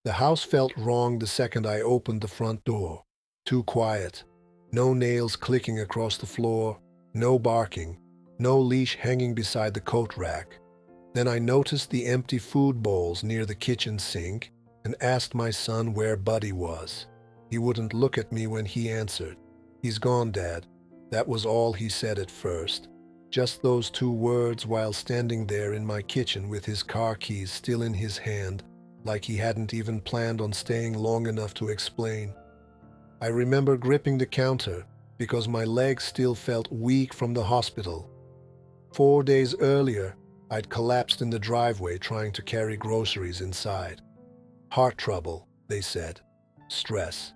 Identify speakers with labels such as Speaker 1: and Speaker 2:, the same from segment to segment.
Speaker 1: The house felt wrong the second I opened the front door. Too quiet. No nails clicking across the floor, no barking, no leash hanging beside the coat rack. Then I noticed the empty food bowls near the kitchen sink and asked my son where Buddy was. He wouldn't look at me when he answered. "He's gone, Dad." That was all he said at first. Just those two words while standing there in my kitchen with his car keys still in his hand, like he hadn't even planned on staying long enough to explain. I remember gripping the counter because my legs still felt weak from the hospital. 4 days earlier, I'd collapsed in the driveway trying to carry groceries inside. Heart trouble, they said. Stress.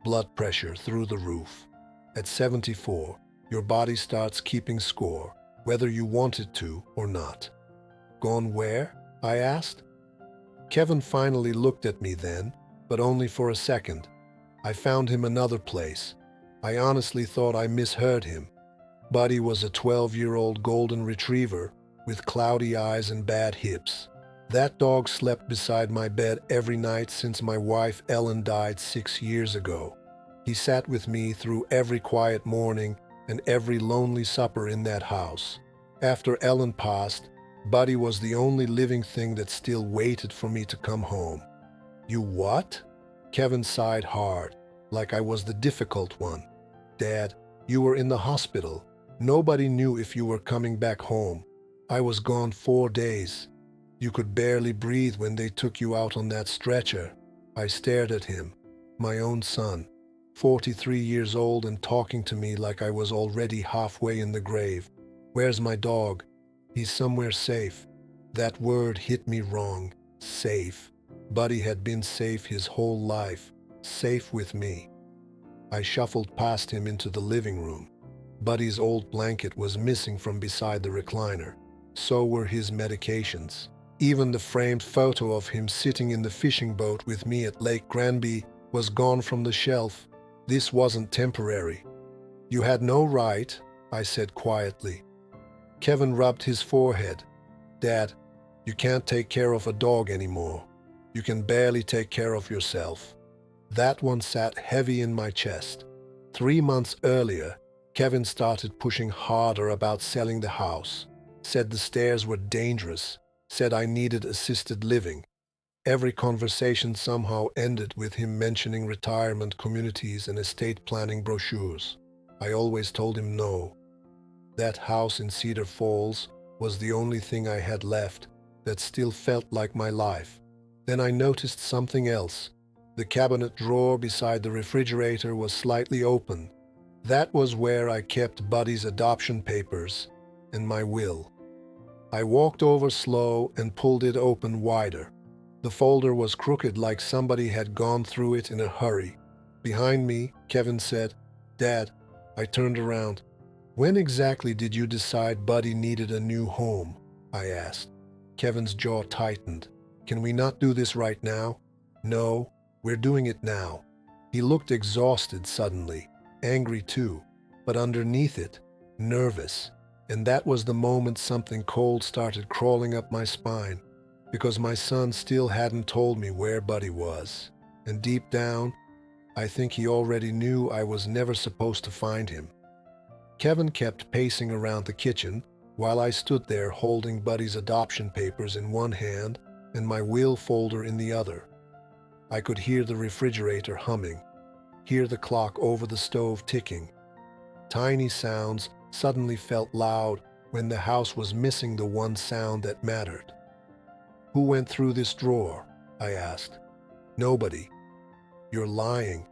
Speaker 1: Blood pressure through the roof. At 74, your body starts keeping score, whether you want it to or not. Gone where? I asked. Kevin finally looked at me then, but only for a second. I found him another place. I honestly thought I misheard him. Buddy was a 12-year-old golden retriever with cloudy eyes and bad hips. That dog slept beside my bed every night since my wife Ellen died 6 years ago. He sat with me through every quiet morning and every lonely supper in that house. After Ellen passed, Buddy was the only living thing that still waited for me to come home. "You what?" Kevin sighed hard, like I was the difficult one. "Dad, you were in the hospital. Nobody knew if you were coming back home. I was gone 4 days. You could barely breathe when they took you out on that stretcher." I stared at him, my own son, 43 years old and talking to me like I was already halfway in the grave. "Where's my dog?" "He's somewhere safe." That word hit me wrong. Safe. Buddy had been safe his whole life. Safe with me. I shuffled past him into the living room. Buddy's old blanket was missing from beside the recliner. So were his medications. Even the framed photo of him sitting in the fishing boat with me at Lake Granby was gone from the shelf. This wasn't temporary. "You had no right," I said quietly. Kevin rubbed his forehead. "Dad, you can't take care of a dog anymore. You can barely take care of yourself." That one sat heavy in my chest. 3 months earlier, Kevin started pushing harder about selling the house. Said the stairs were dangerous. Said I needed assisted living. Every conversation somehow ended with him mentioning retirement communities and estate planning brochures. I always told him no. That house in Cedar Falls was the only thing I had left that still felt like my life. Then I noticed something else. The cabinet drawer beside the refrigerator was slightly open. That was where I kept Buddy's adoption papers and my will. I walked over slow and pulled it open wider. The folder was crooked like somebody had gone through it in a hurry. Behind me, Kevin said, "Dad." I turned around. "When exactly did you decide Buddy needed a new home?" I asked. Kevin's jaw tightened. "Can we not do this right now?" "No, we're doing it now." He looked exhausted suddenly, angry too, but underneath it, nervous. And that was the moment something cold started crawling up my spine, because my son still hadn't told me where Buddy was. And deep down, I think he already knew I was never supposed to find him. Kevin kept pacing around the kitchen while I stood there holding Buddy's adoption papers in one hand and my will folder in the other. I could hear the refrigerator humming, hear the clock over the stove ticking. Tiny sounds suddenly felt loud when the house was missing the one sound that mattered. "Who went through this drawer?" I asked. "Nobody." "You're lying."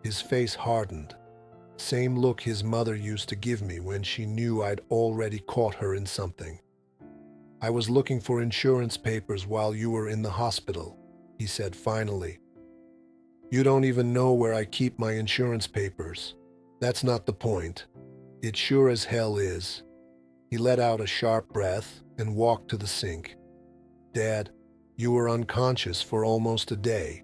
Speaker 1: His face hardened. Same look his mother used to give me when she knew I'd already caught her in something. "I was looking for insurance papers while you were in the hospital," he said finally. "You don't even know where I keep my insurance papers." "That's not the point." "It sure as hell is." He let out a sharp breath and walked to the sink. "Dad, you were unconscious for almost a day.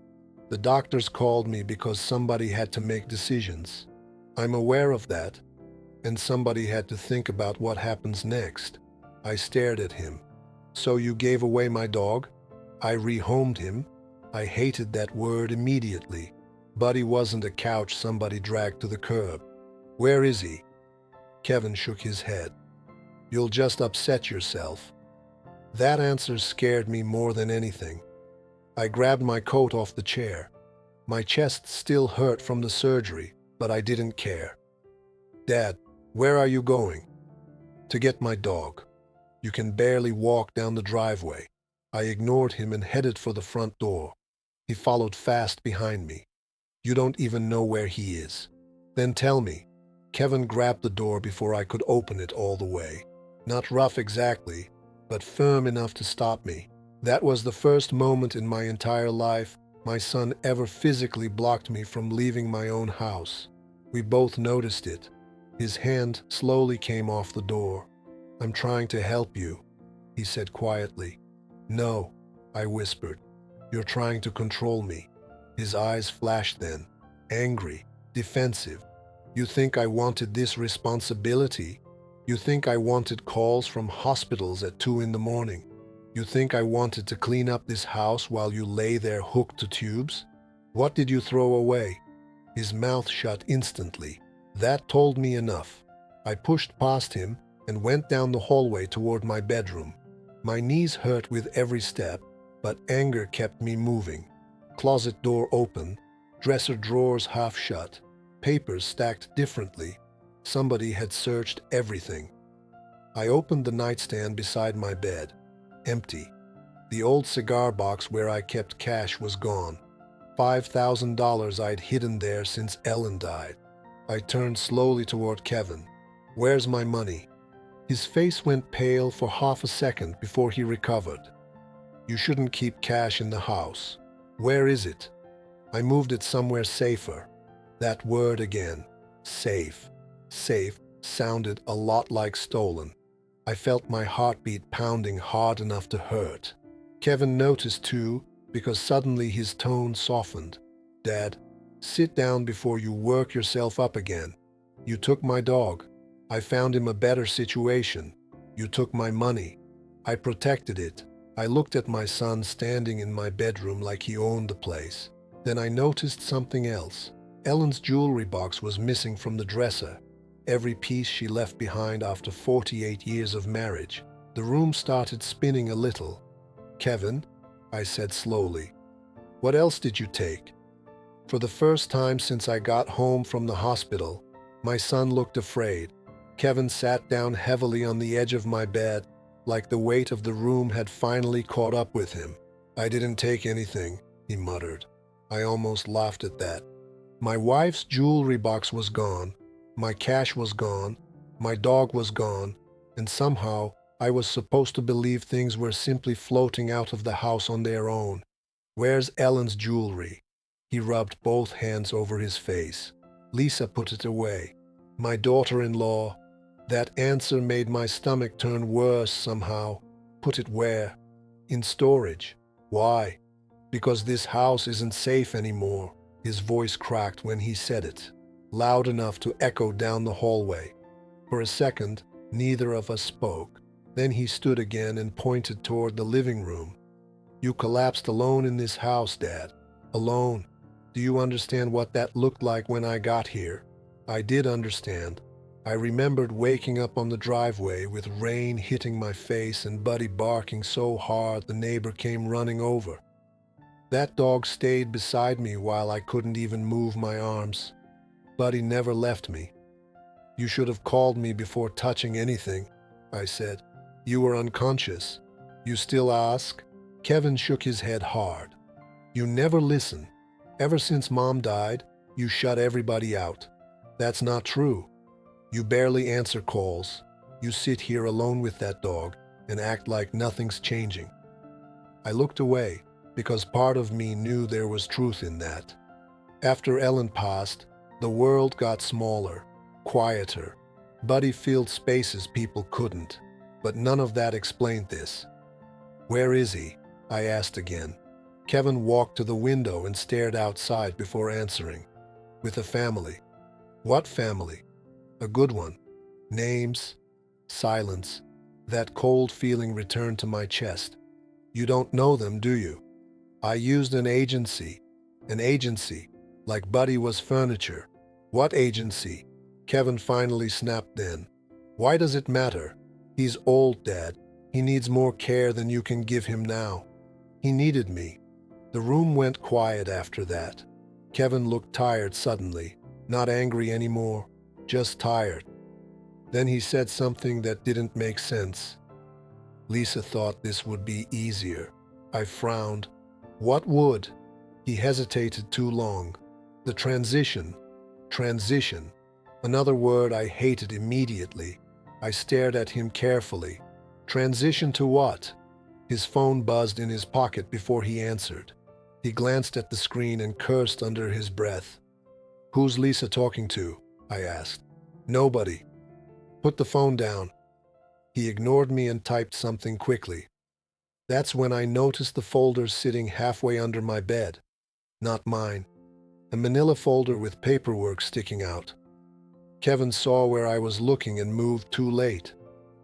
Speaker 1: The doctors called me because somebody had to make decisions. I'm aware of that, and somebody had to think about what happens next." I stared at him. "So you gave away my dog?" "I rehomed him." I hated that word immediately. Buddy wasn't a couch somebody dragged to the curb. Where is he? Kevin shook his head. You'll just upset yourself. That answer scared me more than anything. I grabbed my coat off the chair. My chest still hurt from the surgery, but I didn't care. Dad, where are you going? To get my dog. You can barely walk down the driveway. I ignored him and headed for the front door. He followed fast behind me. You don't even know where he is. Then tell me. Kevin grabbed the door before I could open it all the way. Not rough exactly, but firm enough to stop me. That was the first moment in my entire life my son ever physically blocked me from leaving my own house. We both noticed it. His hand slowly came off the door. I'm trying to help you, he said quietly. No, I whispered. You're trying to control me. His eyes flashed then, angry, defensive. You think I wanted this responsibility? You think I wanted calls from hospitals at 2 in the morning? You think I wanted to clean up this house while you lay there hooked to tubes? What did you throw away? His mouth shut instantly. That told me enough. I pushed past him and went down the hallway toward my bedroom. My knees hurt with every step, but anger kept me moving. Closet door open, dresser drawers half shut, papers stacked differently. Somebody had searched everything. I opened the nightstand beside my bed. Empty. The old cigar box where I kept cash was gone. $5,000 I'd hidden there since Ellen died. I turned slowly toward Kevin. Where's my money? His face went pale for half a second before he recovered. You shouldn't keep cash in the house. Where is it? I moved it somewhere safer. That word again. Safe. Safe sounded a lot like stolen. I felt my heartbeat pounding hard enough to hurt. Kevin noticed too, because suddenly his tone softened. Dad, sit down before you work yourself up again. You took my dog. I found him a better situation. You took my money. I protected it. I looked at my son standing in my bedroom like he owned the place. Then I noticed something else. Ellen's jewelry box was missing from the dresser. Every piece she left behind after 48 years of marriage. The room started spinning a little. Kevin, I said slowly, what else did you take? For the first time since I got home from the hospital, my son looked afraid. Kevin sat down heavily on the edge of my bed, like the weight of the room had finally caught up with him. I didn't take anything, he muttered. I almost laughed at that. My wife's jewelry box was gone. My cash was gone, my dog was gone, and somehow I was supposed to believe things were simply floating out of the house on their own. Where's Ellen's jewelry? He rubbed both hands over his face. Lisa put it away. My daughter-in-law. That answer made my stomach turn worse somehow. Put it where? In storage. Why? Because this house isn't safe anymore. His voice cracked when he said it, loud enough to echo down the hallway. For a second, neither of us spoke. Then he stood again and pointed toward the living room. You collapsed alone in this house, Dad. Alone. Do you understand what that looked like when I got here? I did understand. I remembered waking up on the driveway with rain hitting my face and Buddy barking so hard the neighbor came running over. That dog stayed beside me while I couldn't even move my arms. Buddy never left me. You should have called me before touching anything, I said. You were unconscious. You still ask? Kevin shook his head hard. You never listen. Ever since Mom died, you shut everybody out. That's not true. You barely answer calls. You sit here alone with that dog and act like nothing's changing. I looked away because part of me knew there was truth in that. After Ellen passed, the world got smaller, quieter. Buddy filled spaces people couldn't, but none of that explained this. Where is he? I asked again. Kevin walked to the window and stared outside before answering. With a family. What family? A good one. Names. Silence. That cold feeling returned to my chest. You don't know them, do you? I used an agency. An agency. Like Buddy was furniture. What agency? Kevin finally snapped then. Why does it matter? He's old, Dad. He needs more care than you can give him now. He needed me. The room went quiet after that. Kevin looked tired suddenly. Not angry anymore. Just tired. Then he said something that didn't make sense. Lisa thought this would be easier. I frowned. What would? He hesitated too long. The transition. Transition. Another word I hated immediately. I stared at him carefully. Transition to what? His phone buzzed in his pocket before he answered. He glanced at the screen and cursed under his breath. Who's Lisa talking to? I asked. Nobody. Put the phone down. He ignored me and typed something quickly. That's when I noticed the folders sitting halfway under my bed. Not mine. A manila folder with paperwork sticking out. Kevin saw where I was looking and moved too late.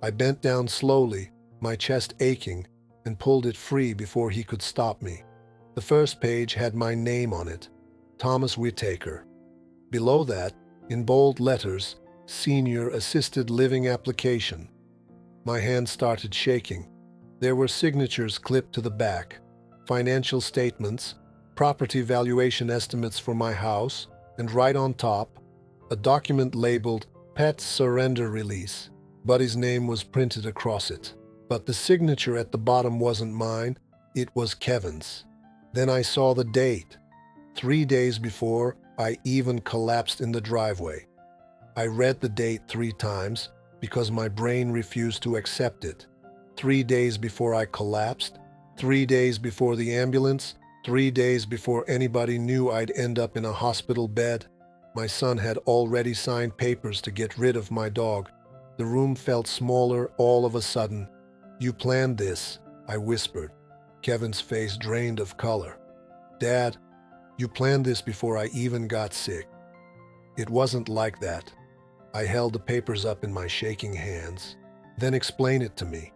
Speaker 1: I bent down slowly, my chest aching, and pulled it free before he could stop me. The first page had my name on it, Thomas Whittaker. Below that, in bold letters, Senior Assisted Living Application. My hand started shaking. There were signatures clipped to the back, financial statements, property valuation estimates for my house, and right on top, a document labeled Pet Surrender Release. Buddy's name was printed across it. But the signature at the bottom wasn't mine, it was Kevin's. Then I saw the date. 3 days before, I even collapsed in the driveway. I read the date 3 times because my brain refused to accept it. 3 days before I collapsed, 3 days before the ambulance, 3 days before anybody knew I'd end up in a hospital bed. My son had already signed papers to get rid of my dog. The room felt smaller all of a sudden. You planned this, I whispered. Kevin's face drained of color. Dad, you planned this before I even got sick. It wasn't like that. I held the papers up in my shaking hands. Then explain it to me.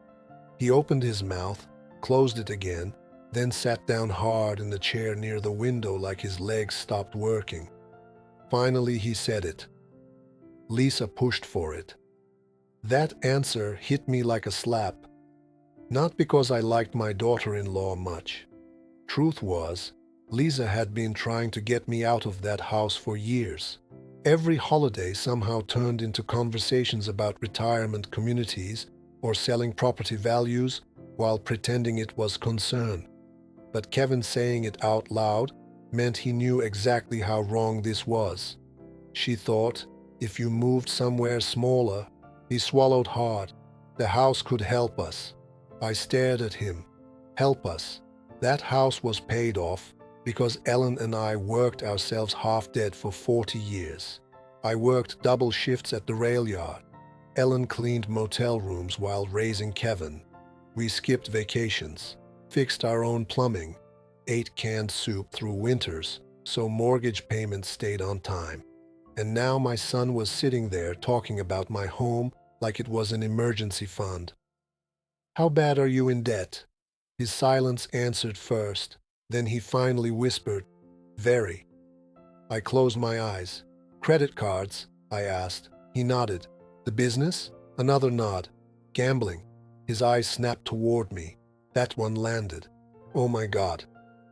Speaker 1: He opened his mouth, closed it again, then sat down hard in the chair near the window like his legs stopped working. Finally, he said it. Lisa pushed for it. That answer hit me like a slap. Not because I liked my daughter-in-law much. Truth was, Lisa had been trying to get me out of that house for years. Every holiday somehow turned into conversations about retirement communities or selling property values while pretending it was concern. But Kevin saying it out loud meant he knew exactly how wrong this was. She thought, if you moved somewhere smaller, he swallowed hard, the house could help us. I stared at him. Help us. That house was paid off because Ellen and I worked ourselves half dead for 40 years. I worked double shifts at the rail yard. Ellen cleaned motel rooms while raising Kevin. We skipped vacations, fixed our own plumbing, ate canned soup through winters so mortgage payments stayed on time. And now my son was sitting there talking about my home like it was an emergency fund. How bad are you in debt? His silence answered first. Then he finally whispered, very. I closed my eyes. Credit cards? I asked. He nodded. The business? Another nod. Gambling. His eyes snapped toward me. That one landed. Oh my God.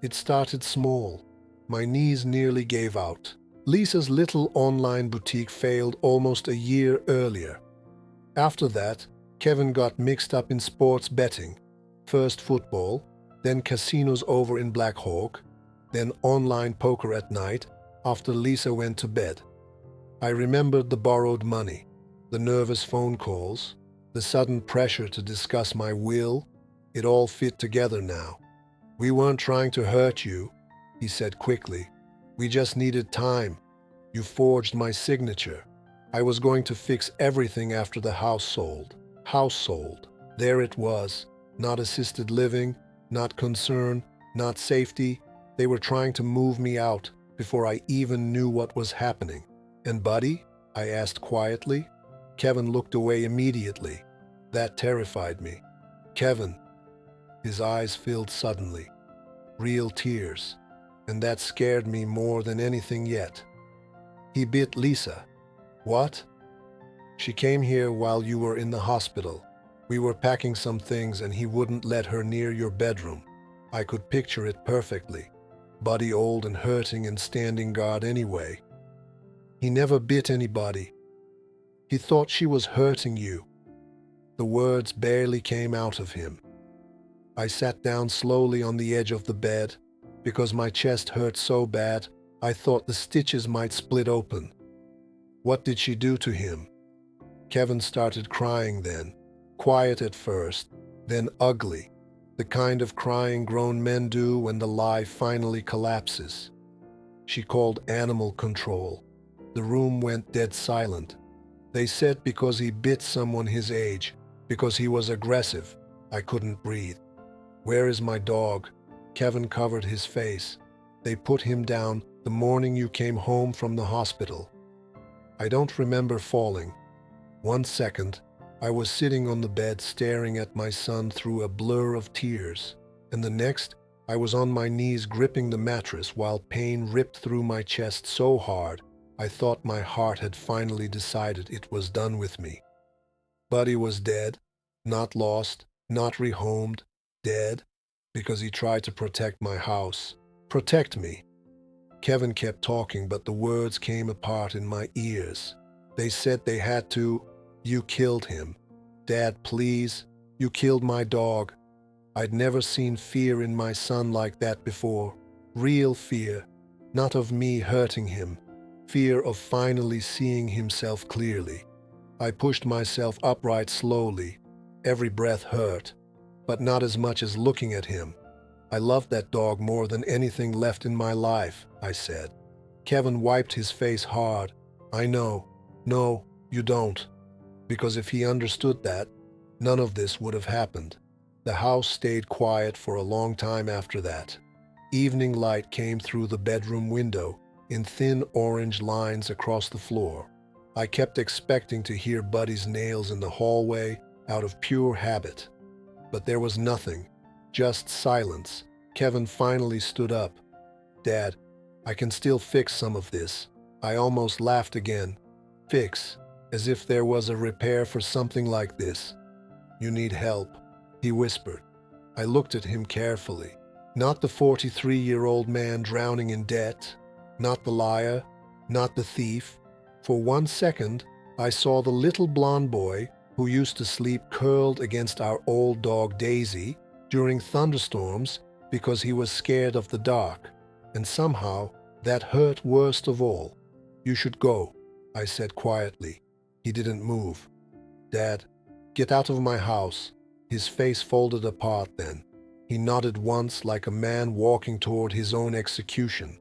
Speaker 1: It started small. My knees nearly gave out. Lisa's little online boutique failed almost a year earlier. After that, Kevin got mixed up in sports betting. First football, then casinos over in Black Hawk, then online poker at night after Lisa went to bed. I remembered the borrowed money, the nervous phone calls, the sudden pressure to discuss my will. It all fit together now. We weren't trying to hurt you, he said quickly. We just needed time. You forged my signature. I was going to fix everything after the house sold. House sold. There it was. Not assisted living, not concern, not safety. They were trying to move me out before I even knew what was happening. And Buddy? I asked quietly. Kevin looked away immediately. That terrified me. Kevin. His eyes filled suddenly. real tears. And that scared me more than anything yet. He bit Lisa. What? She came here while you were in the hospital. We were packing some things and he wouldn't let her near your bedroom. I could picture it perfectly. Buddy old and hurting and standing guard anyway. He never bit anybody. He thought she was hurting you. The words barely came out of him. I sat down slowly on the edge of the bed because my chest hurt so bad I thought the stitches might split open. What did she do to him? Kevin started crying then, quiet at first, then ugly, the kind of crying grown men do when the lie finally collapses. She called animal control. The room went dead silent. They said because he bit someone his age, because he was aggressive. I couldn't breathe. Where is my dog? Kevin covered his face. They put him down the morning you came home from the hospital. I don't remember falling. 1 second, I was sitting on the bed staring at my son through a blur of tears, and the next, I was on my knees gripping the mattress while pain ripped through my chest so hard, I thought my heart had finally decided it was done with me. Buddy was dead, not lost, not rehomed, dead, because he tried to protect my house, protect me. Kevin kept talking, but the words came apart in my ears. They said they had to. You killed him. Dad, please. You killed my dog. I'd never seen fear in my son like that before. Real fear. Not of me hurting him. Fear of finally seeing himself clearly. I pushed myself upright slowly. Every breath hurt, but not as much as looking at him. I loved that dog more than anything left in my life, I said. Kevin wiped his face hard. I know. No, you don't. Because if he understood that, none of this would have happened. The house stayed quiet for a long time after that. Evening light came through the bedroom window in thin orange lines across the floor. I kept expecting to hear Buddy's nails in the hallway out of pure habit. But there was nothing, just silence. Kevin finally stood up. Dad, I can still fix some of this. I almost laughed again. Fix. As if there was a repair for something like this. You need help, he whispered. I looked at him carefully. Not the 43-year-old man drowning in debt, not the liar, not the thief. For 1 second, I saw the little blond boy who used to sleep curled against our old dog Daisy during thunderstorms because he was scared of the dark. And somehow, that hurt worst of all. You should go, I said quietly. He didn't move. Dad, get out of my house. His face folded apart then. He nodded once like a man walking toward his own execution.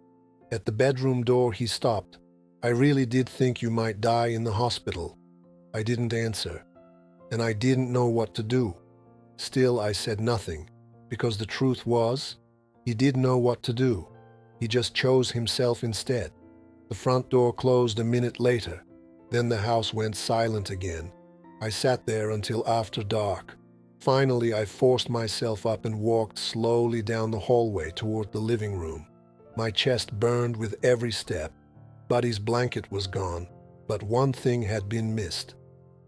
Speaker 1: At the bedroom door he stopped. I really did think you might die in the hospital. I didn't answer. And I didn't know what to do. Still, I said nothing, because the truth was, he did know what to do. He just chose himself instead. The front door closed a minute later. Then the house went silent again. I sat there until after dark. Finally, I forced myself up and walked slowly down the hallway toward the living room. My chest burned with every step. Buddy's blanket was gone, but one thing had been missed.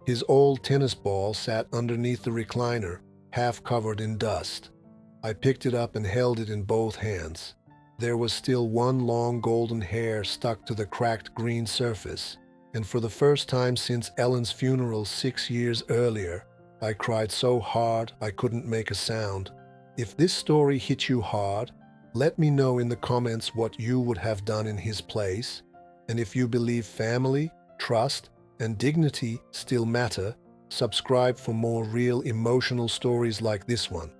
Speaker 1: His old tennis ball sat underneath the recliner, half covered in dust. I picked it up and held it in both hands. There was still one long golden hair stuck to the cracked green surface. And for the first time since Ellen's funeral 6 years earlier, I cried so hard I couldn't make a sound. If this story hit you hard, let me know in the comments what you would have done in his place. And if you believe family, trust, and dignity still matter, subscribe for more real emotional stories like this one.